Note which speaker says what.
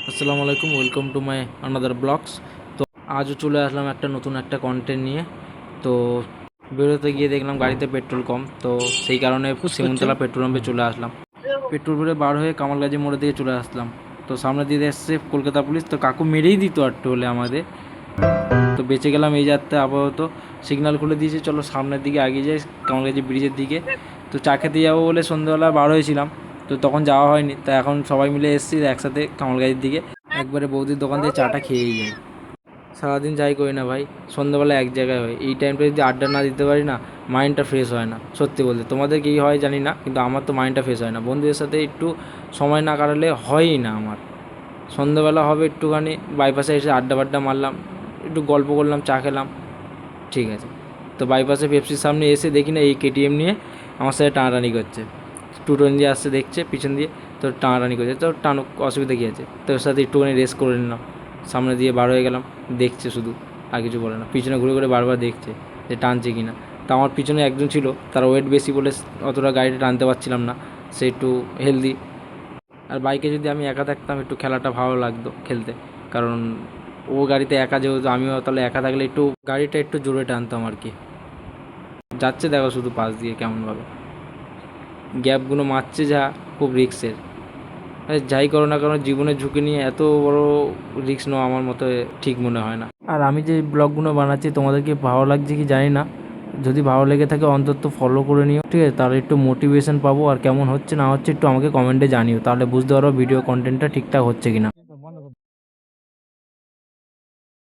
Speaker 1: আসসালামু আলাইকুম, welcome to my another blogs. তো আজও চলে আসলাম একটা নতুন একটা কন্টেন্ট নিয়ে। তো বেরোতে গিয়ে দেখলাম গাড়িতে পেট্রোল কম, তো সেই কারণে সিমুনতলা পেট্রোল পাম্পে চলে আসলাম। পেট্রোল ভরে বার হয়ে কামালগাজী মোড়ের দিকে চলে আসলাম। তো সামনে দিয়ে এসছে কলকাতা পুলিশ, তো কাকু মেরেই দিত একটু হলে আমাদের। তো বেঁচে গেলাম এই যাত্রায়। আপাতত সিগন্যাল খুলে দিয়েছে, চলো সামনের দিকে এগিয়ে যাই কামালগাজী ব্রিজের দিকে। তো চা খেতে যাবো বলে সন্ধ্যাবেলা বার হয়েছিলাম, তো তখন যাওয়া হয়নি। তা এখন সবাই মিলে এসেছি একসাথে কামালগাজীর দিকে, একবারে বৌদির দোকান থেকে চাটা খেয়েই যাই। সারাদিন যাই করি না ভাই, সন্ধ্যাবেলা এক জায়গায় হয়। এই টাইমটা যদি আড্ডা না দিতে পারি না, মাইন্ডটা ফ্রেশ হয় না। সত্যি বলতে তোমাদের কী হয় জানি না, কিন্তু আমার তো মাইন্ডটা ফ্রেশ হয় না। বন্ধুদের সাথে একটু সময় না কাটালে হয়ই না আমার। সন্ধ্যাবেলা হবে একটুখানি বাইপাসে এসে আড্ডা বাড্ডা মারলাম, একটু গল্প করলাম, চা খেলাম, ঠিক আছে। তো বাইপাসে পেপসির সামনে এসে দেখি না এই কেটিএম নিয়ে আমার সাথে টানাটানি করছে। টুটন দিয়ে আসছে, দেখছে পিছন দিয়ে, তো টানাটানি করছে। তো টানুক, অসুবিধা কী আছে। তো ওর সাথে একটুখানি রেস করে নিলাম। সামনে দিয়ে বার হয়ে গেলাম, দেখছে শুধু, আর কিছু বলে না। পিছনে ঘুরে ঘুরে বারবার দেখছে যে টানছে কি না। তো আমার পিছনে একজন ছিল, তার ওয়েট বেশি বলে অতটা গাড়িটা টানতে পারছিলাম না। সে একটু হেলদি। আর বাইকে যদি আমি একা থাকতাম একটু খেলাটা ভালো লাগতো খেলতে, কারণ ও গাড়িতে একা, যেহেতু আমিও তাহলে একা থাকলে একটু গাড়িটা একটু জোরে টানতাম আর কি। যাচ্ছে দেখো শুধু পাশ দিয়ে কেমনভাবে গ্যাপগুলো মারছে, যা খুব রিক্সের। যাই করো না, কারণ জীবনের ঝুঁকি নিয়ে এত বড় রিক্স নেওয়া আমার মতো ঠিক মনে হয় না। আর আমি যে ব্লগগুলো বানাচ্ছি তোমাদেরকে ভালো লাগছে কি জানি না, যদি ভালো লেগে থাকে অন্তত ফলো করে নিও, ঠিক আছে? তাহলে একটু মোটিভেশন পাবো। আর কেমন হচ্ছে না হচ্ছে একটু আমাকে কমেন্টে জানিও, তাহলে বুঝতে পারবো ভিডিও কন্টেন্টটা ঠিকঠাক হচ্ছে কিনা।